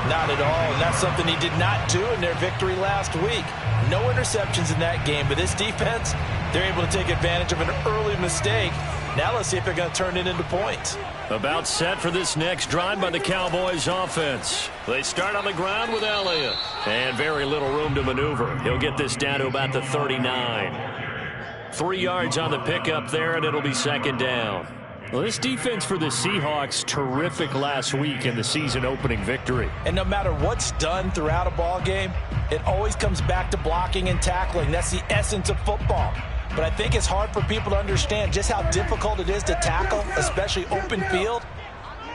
Not at all, and that's something he did not do in their victory last week. No interceptions in that game, but this defense, they're able to take advantage of an early mistake. Now let's see if they're going to turn it into points. About set for this next drive by the Cowboys offense. They start on the ground with Elliott. And very little room to maneuver. He'll get this down to about the 39. 3 yards on the pickup there, and it'll be second down. Well, this defense for the Seahawks, terrific last week in the season-opening victory. And no matter what's done throughout a ball game, it always comes back to blocking and tackling. That's the essence of football. But I think it's hard for people to understand just how difficult it is to tackle, especially open field.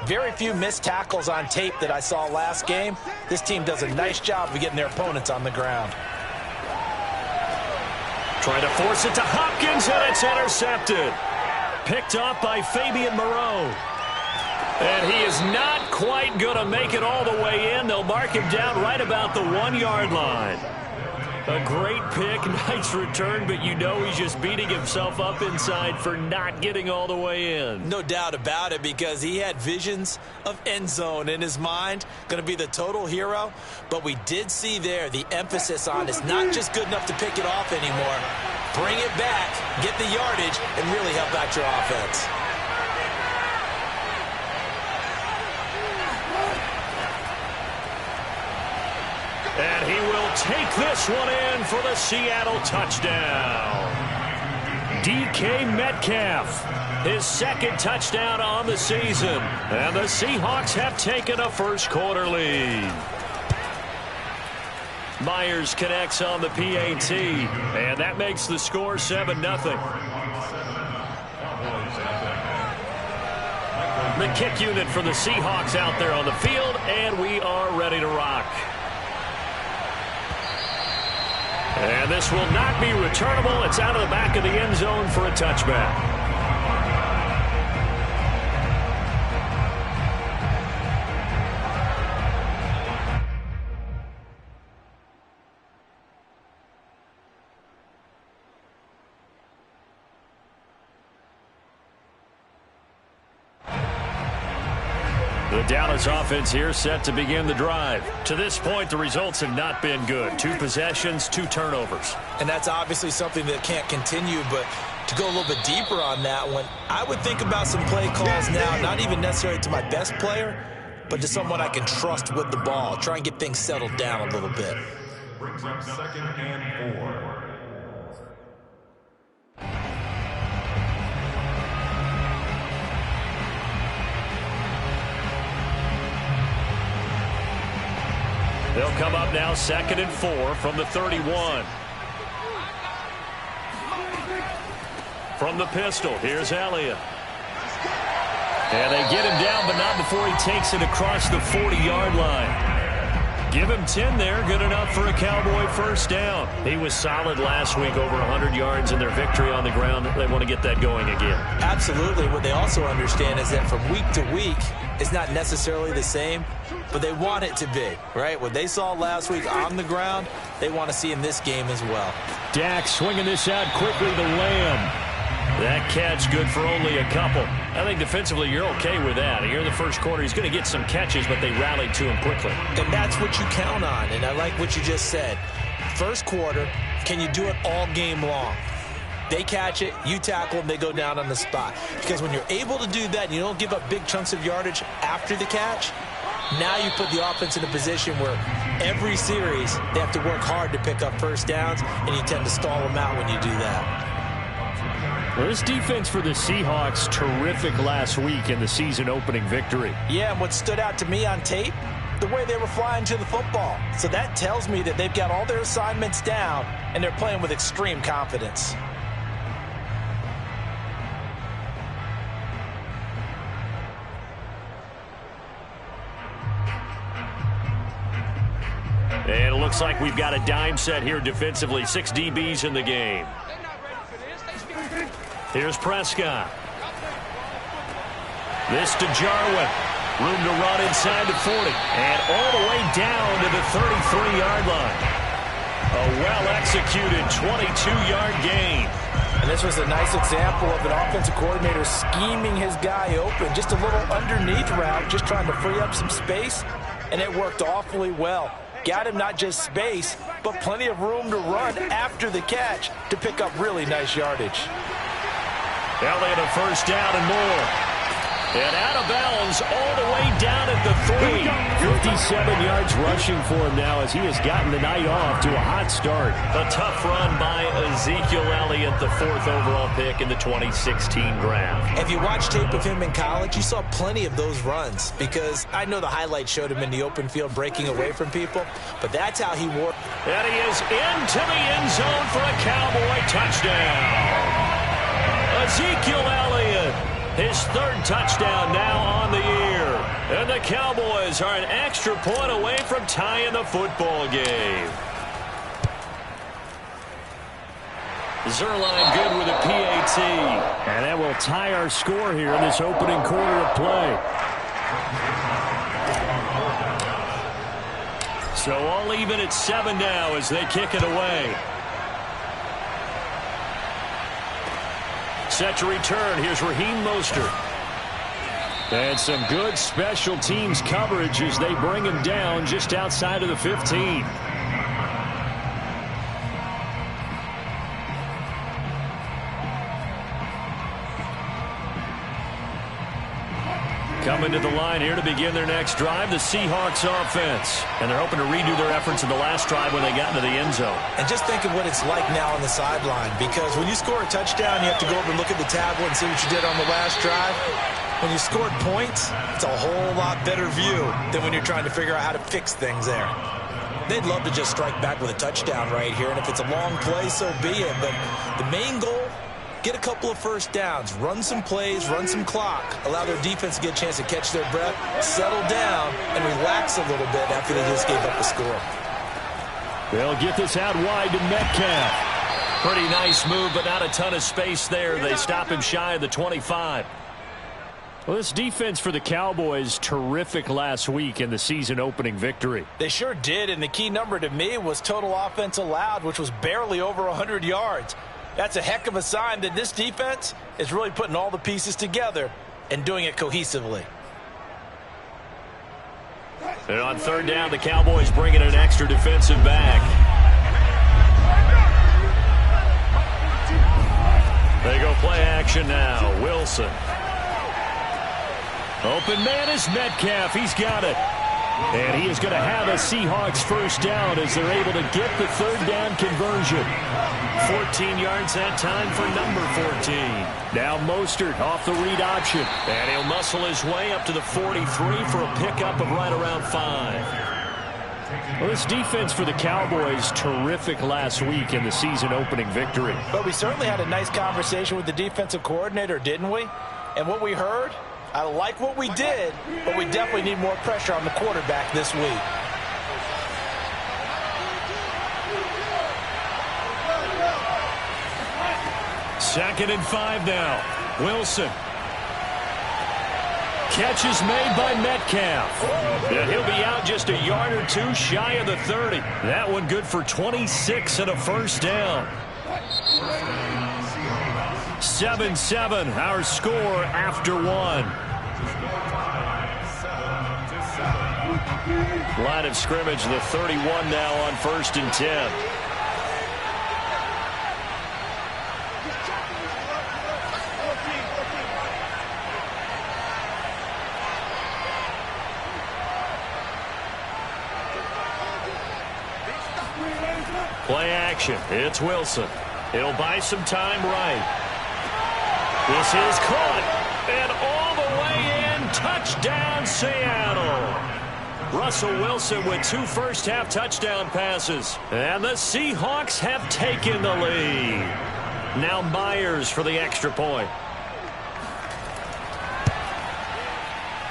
Very few missed tackles on tape that I saw last game. This team does a nice job of getting their opponents on the ground. Trying to force it to Hopkins, and it's intercepted. Picked off by Fabian Moreau. And he is not quite going to make it all the way in. They'll mark him down right about the 1-yard line. A great pick, nice return, but you know he's just beating himself up inside for not getting all the way in. No doubt about it, because he had visions of end zone in his mind, going to be the total hero. But we did see there the emphasis on it's not just good enough to pick it off anymore. Bring it back, get the yardage, and really help out your offense. And he will take this one in for the Seattle touchdown. DK Metcalf, his second touchdown on the season. And the Seahawks have taken a first-quarter lead. Myers connects on the PAT, and that makes the score 7-0. The kick unit for the Seahawks out there on the field, and we are ready to rock. And this will not be returnable. It's out of the back of the end zone for a touchback. The Dallas offense here set to begin the drive. To this point, the results have not been good. 2 possessions, 2 turnovers. And that's obviously something that can't continue, but to go a little bit deeper on that one, I would think about some play calls now, not even necessarily to my best player, but to someone I can trust with the ball. Try and get things settled down a little bit. Brings up 2nd and 4. They'll come up now 2nd and 4 from the 31. From the pistol, here's Elliott. And they get him down, but not before he takes it across the 40-yard line. Give him 10 there, good enough for a Cowboy first down. He was solid last week, over 100 yards in their victory on the ground. They want to get that going again. Absolutely. What they also understand is that from week to week, it's not necessarily the same, but they want it to be, right? What they saw last week on the ground, they want to see in this game as well. Dak swinging this out quickly to Lamb. That catch good for only a couple. I think defensively you're okay with that. Here in the first quarter, he's going to get some catches, but they rallied to him quickly. And that's what you count on, and I like what you just said. First quarter, can you do it all game long? They catch it, you tackle them, they go down on the spot. Because when you're able to do that and you don't give up big chunks of yardage after the catch, now you put the offense in a position where every series they have to work hard to pick up first downs, and you tend to stall them out when you do that. Well, this defense for the Seahawks, terrific last week in the season-opening victory. Yeah, and what stood out to me on tape, the way they were flying to the football. So that tells me that they've got all their assignments down, and they're playing with extreme confidence. And it looks like we've got a dime set here defensively. 6 DBs in the game. Here's Prescott. This to Jarwin. Room to run inside the 40. And all the way down to the 33-yard line. A well-executed 22-yard gain. And this was a nice example of an offensive coordinator scheming his guy open. Just a little underneath route, just trying to free up some space. and it worked awfully well. Got him not just space, but plenty of room to run after the catch to pick up really nice yardage. Elliott a first down and more. And out of bounds all the way down at the 3. 57 yards rushing for him now as he has gotten the night off to a hot start. A tough run by Ezekiel Elliott, the 4th overall pick in the 2016 draft. If you watch tape of him in college, you saw plenty of those runs because I know the highlights showed him in the open field breaking away from people, but that's how he wore. And he is into the end zone for a Cowboy touchdown. Ezekiel Elliott, his 3rd touchdown now on the year. And the Cowboys are an extra point away from tying the football game. Zuerlein good with a PAT. And that will tie our score here in this opening quarter of play. So all even at 7 now as they kick it away. Set to return. Here's Raheem Mostert. And some good special teams coverage as they bring him down just outside of the 15. Coming to the line here to begin their next drive, the Seahawks offense. And they're hoping to redo their efforts in the last drive when they got into the end zone. And just think of what it's like now on the sideline, because when you score a touchdown, you have to go over and look at the tablet and see what you did on the last drive. When you scored points, it's a whole lot better view than when you're trying to figure out how to fix things there. They'd love to just strike back with a touchdown right here, and if it's a long play, so be it. But the main goal, get a couple of first downs, run some plays, run some clock, allow their defense to get a chance to catch their breath, settle down, and relax a little bit after they just gave up the score. They'll get this out wide to Metcalf. Pretty nice move, but not a ton of space there. They stop him shy of the 25. Well, this defense for the Cowboys, terrific last week in the season-opening victory. They sure did, and the key number to me was total offense allowed, which was barely over 100 yards. That's a heck of a sign that this defense is really putting all the pieces together and doing it cohesively. And on 3rd down, the Cowboys bring in an extra defensive back. They go play action now. Wilson. Open man is Metcalf. He's got it. And he is going to have a Seahawks first down as they're able to get the 3rd down conversion. 14 yards that time for number 14. Now Mostert off the read option. And he'll muscle his way up to the 43 for a pickup of right around 5. Well, this defense for the Cowboys, terrific last week in the season-opening victory. But we certainly had a nice conversation with the defensive coordinator, didn't we? And what we heard, I like what we did, but we definitely need more pressure on the quarterback this week. Second and 5 now. Wilson. Catch is made by Metcalf. And he'll be out just a yard or two shy of the 30. That one good for 26 and a first down. 7-7, our score after 1. Line of scrimmage, the 31 now on 1st and 10. Play action. It's Wilson. He'll buy some time right. This is caught. And all the way in. Touchdown, Seattle. Russell Wilson with 2 first-half touchdown passes. And the Seahawks have taken the lead. Now Myers for the extra point.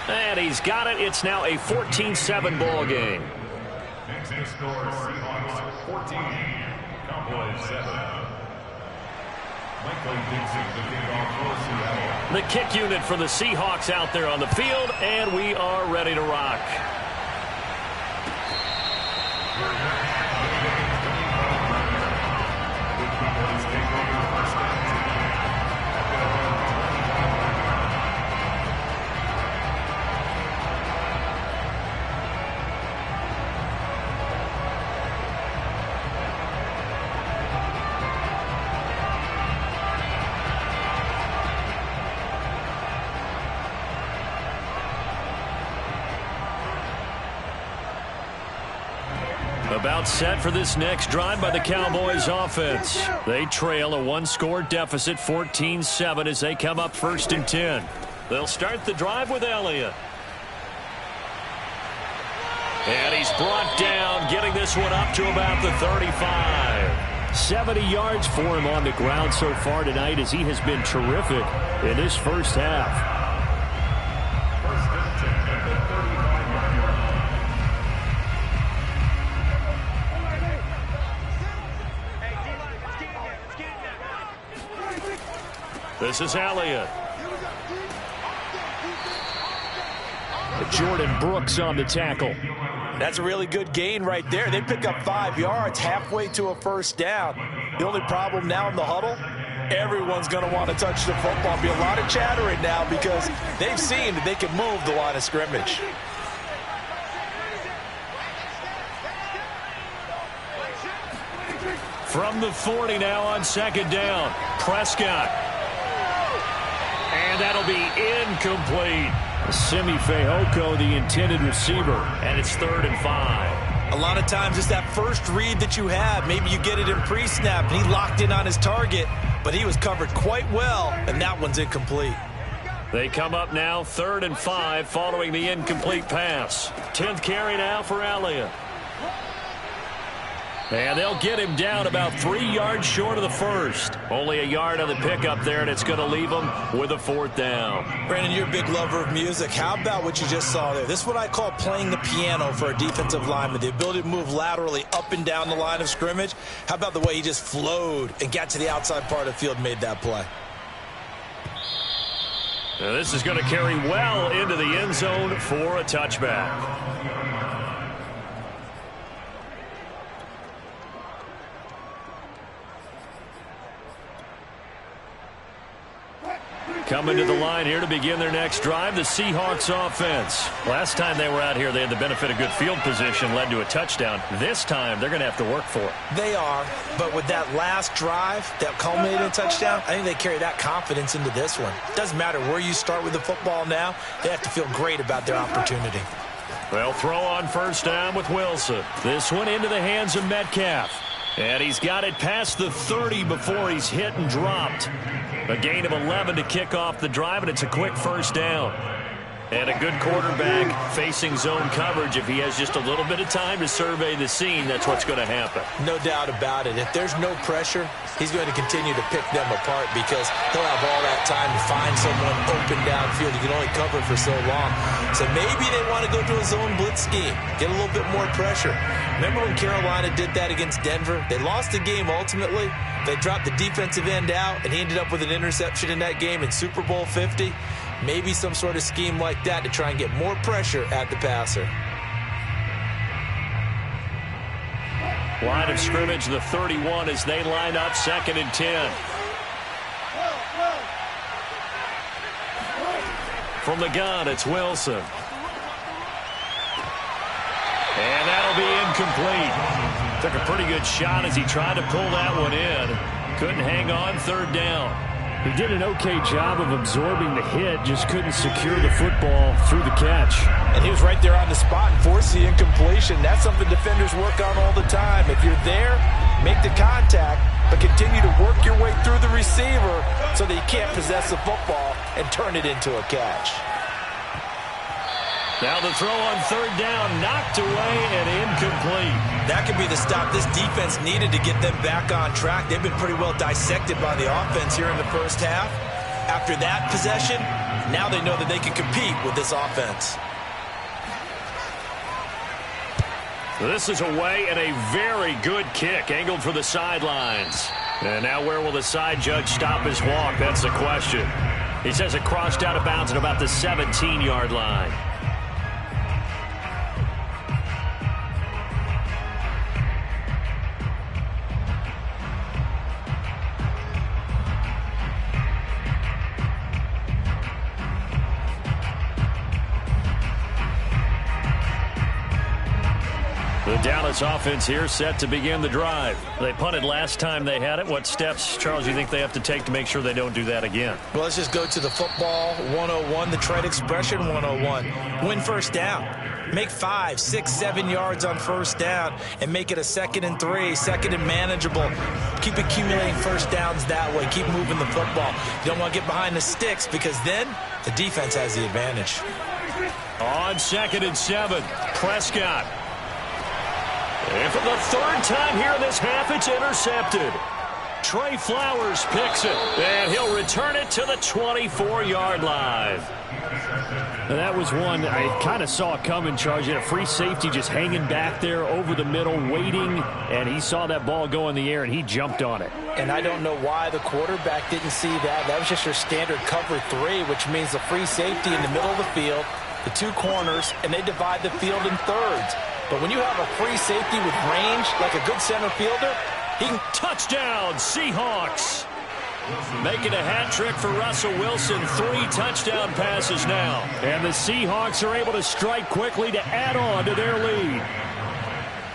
And he's got it. It's now a 14-7 ball game. Next to score, Seahawks 14, Cowboys 7. The kick unit for the Seahawks out there on the field, and we are ready to rock. About set for this next drive by the Cowboys offense. They trail a one-score deficit, 14-7, as they come up 1st and 10. They'll start the drive with Elliott. And he's brought down, getting this one up to about the 35. 70 yards for him on the ground so far tonight, as he has been terrific in this first half. This is Elliott. Jordan Brooks on the tackle. That's a really good gain right there. They pick up 5 yards halfway to a first down. The only problem now in the huddle, everyone's going to want to touch the football. Be a lot of chattering now because they've seen that they can move the line of scrimmage. From the 40 now on 2nd down. Prescott. And that'll be incomplete. Simi Fehoko, the intended receiver, and it's 3rd and 5. A lot of times it's that first read that you have. Maybe you get it in pre-snap, and he locked in on his target, but he was covered quite well, and that one's incomplete. They come up now 3rd and 5 following the incomplete pass. 10th carry now for Elliott. And they'll get him down about 3 yards short of the first. Only a yard on the pickup there, and it's going to leave him with a 4th down. Brandon, you're a big lover of music. How about what you just saw there? This is what I call playing the piano for a defensive lineman. The ability to move laterally up and down the line of scrimmage. How about the way he just flowed and got to the outside part of the field and made that play? Now this is going to carry well into the end zone for a touchback. Coming to the line here to begin their next drive, the Seahawks offense. Last time they were out here, they had the benefit of good field position, led to a touchdown. This time, they're going to have to work for it. They are, but with that last drive that culminated in a touchdown, I think they carry that confidence into this one. Doesn't matter where you start with the football now, they have to feel great about their opportunity. They'll throw on 1st down with Wilson. This one into the hands of Metcalf. And he's got it past the 30 before he's hit and dropped. A gain of 11 to kick off the drive, and it's a quick 1st down. And a good quarterback facing zone coverage. If he has just a little bit of time to survey the scene, that's what's going to happen. No doubt about it. If there's no pressure, he's going to continue to pick them apart because he'll have all that time to find someone open downfield. You can only cover for so long. So maybe they want to go to a zone blitz scheme, get a little bit more pressure. Remember when Carolina did that against Denver? They lost the game ultimately. They dropped the defensive end out, and he ended up with an interception in that game in Super Bowl 50. Maybe some sort of scheme like that to try and get more pressure at the passer. Line of scrimmage, the 31, as they line up 2nd and 10. From the gun, it's Wilson. And that'll be incomplete. Took a pretty good shot as he tried to pull that one in. Couldn't hang on 3rd down. He did an okay job of absorbing the hit, just couldn't secure the football through the catch. And he was right there on the spot and forced the incompletion. That's something defenders work on all the time. If you're there, make the contact, but continue to work your way through the receiver so that you can't possess the football and turn it into a catch. Now the throw on 3rd down, knocked away and incomplete. That could be the stop this defense needed to get them back on track. They've been pretty well dissected by the offense here in the first half. After that possession, now they know that they can compete with this offense. This is away and a very good kick, angled for the sidelines. And now where will the side judge stop his walk? That's the question. He says it crossed out of bounds at about the 17-yard line. The Dallas offense here set to begin the drive. They punted last time they had it. What steps, Charles, you think they have to take to make sure they don't do that again? Well, let's just go to the football 101, the trade expression 101. Win first down. Make 5, 6, 7 yards on first down and make it a 2nd and 3, 2nd and manageable. Keep accumulating first downs that way. Keep moving the football. You don't want to get behind the sticks because then the defense has the advantage. On 2nd and 7, Prescott. And for the 3rd time here in this half, it's intercepted. Trey Flowers picks it, and he'll return it to the 24-yard line. And that was one I kind of saw coming, Charles. You had a free safety just hanging back there over the middle, waiting, and he saw that ball go in the air, and he jumped on it. And I don't know why the quarterback didn't see that. That was just your standard cover 3, which means the free safety in the middle of the field, the 2 corners, and they divide the field in thirds. But when you have a free safety with range, like a good center fielder, he can... Touchdown, Seahawks. Making a hat trick for Russell Wilson. 3 touchdown passes now. And the Seahawks are able to strike quickly to add on to their lead.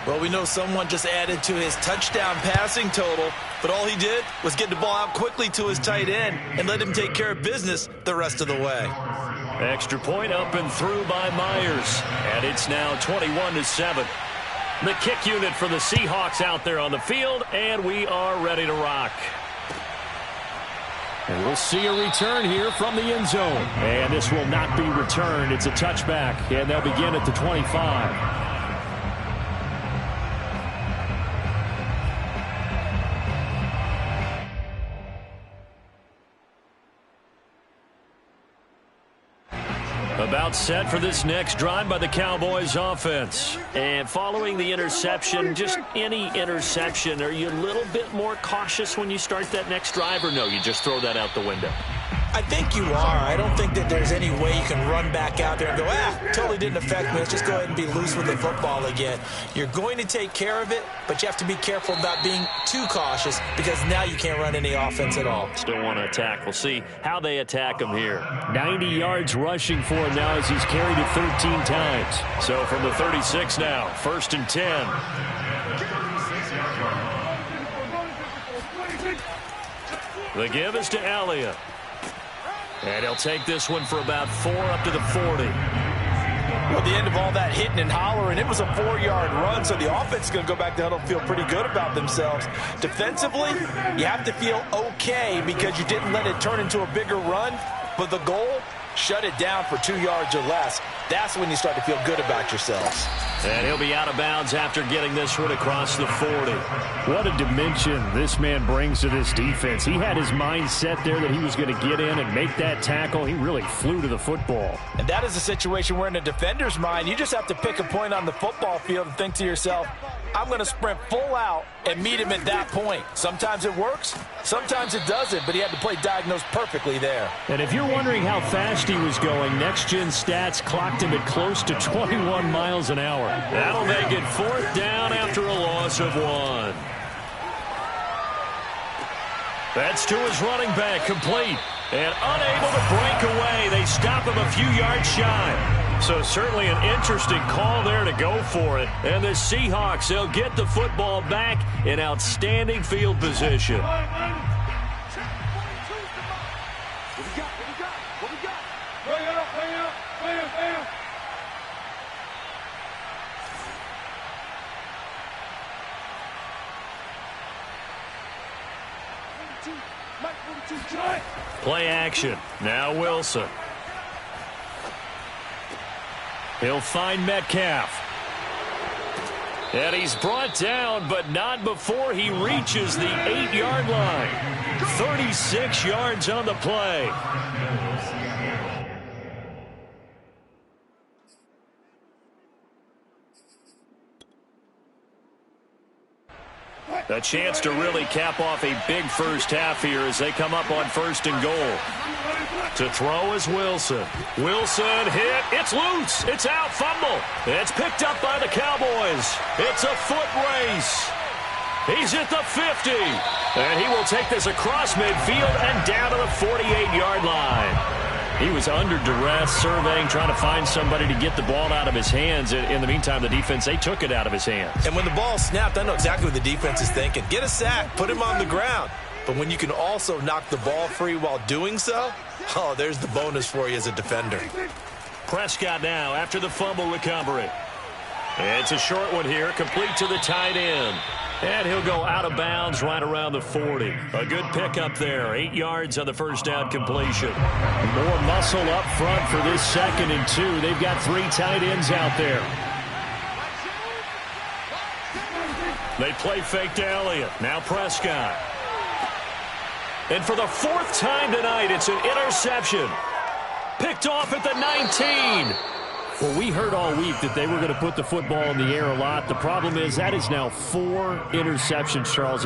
Well, we know someone just added to his touchdown passing total, but all he did was get the ball out quickly to his tight end and let him take care of business the rest of the way. Extra point up and through by Myers. And it's now 21-7. The kick unit for the Seahawks out there on the field, and we are ready to rock. And we'll see a return here from the end zone. And this will not be returned. It's a touchback, and they'll begin at the 25. About set for this next drive by the Cowboys offense. And following the interception, just any interception, are you a little bit more cautious when you start that next drive, or no, you just throw that out the window? I think you are. I don't think that there's any way you can run back out there and go, totally didn't affect me. Let's just go ahead and be loose with the football again. You're going to take care of it, but you have to be careful about being too cautious because now you can't run any offense at all. Still want to attack. We'll see how they attack him here. 90 yards rushing for him now as he's carried it 13 times. So from the 36 now, 1st and 10. The give is to Elliott. And he'll take this one for about 4 up to the 40. Well, the end of all that hitting and hollering, it was a 4-yard run, so the offense is going to go back to huddle and feel pretty good about themselves. Defensively, you have to feel okay because you didn't let it turn into a bigger run, but the goal, shut it down for 2 yards or less. That's when you start to feel good about yourselves. And he'll be out of bounds after getting this one across the 40. What a dimension this man brings to this defense. He had his mind set there that he was going to get in and make that tackle. He really flew to the football. And that is a situation where in a defender's mind, you just have to pick a point on the football field and think to yourself, I'm going to sprint full out and meet him at that point. Sometimes it works, sometimes it doesn't, but he had to play diagnose perfectly there. And if you're wondering how fast he was going, next-gen stats clocked him at close to 21 miles an hour. That'll make it 4th down after a loss of 1. That's to his running back, complete. And unable to break away. They stop him a few yards shy. So certainly an interesting call there to go for it. And the Seahawks, they'll get the football back in outstanding field position. Play action. Now Wilson. He'll find Metcalf. And he's brought down, but not before he reaches the 8-yard line. 36 yards on the play. A chance to really cap off a big first half here as they come up on 1st and goal. To throw is Wilson. Wilson hit. It's loose. It's out. Fumble. It's picked up by the Cowboys. It's a foot race. He's at the 50. And he will take this across midfield and down to the 48-yard line. He was under duress, surveying, trying to find somebody to get the ball out of his hands. In the meantime, the defense, they took it out of his hands. And when the ball snapped, I know exactly what the defense is thinking. Get a sack, put him on the ground. But when you can also knock the ball free while doing so, oh, there's the bonus for you as a defender. Prescott now after the fumble recovery. It's a short one here, complete to the tight end. And he'll go out of bounds right around the 40. A good pickup there. 8 yards on the first down completion. More muscle up front for this 2nd and 2. They've got 3 tight ends out there. They play fake to Elliott. Now Prescott. And for the 4th time tonight, it's an interception. Picked off at the 19. Well, we heard all week that they were going to put the football in the air a lot. The problem is that is now 4 interceptions, Charles.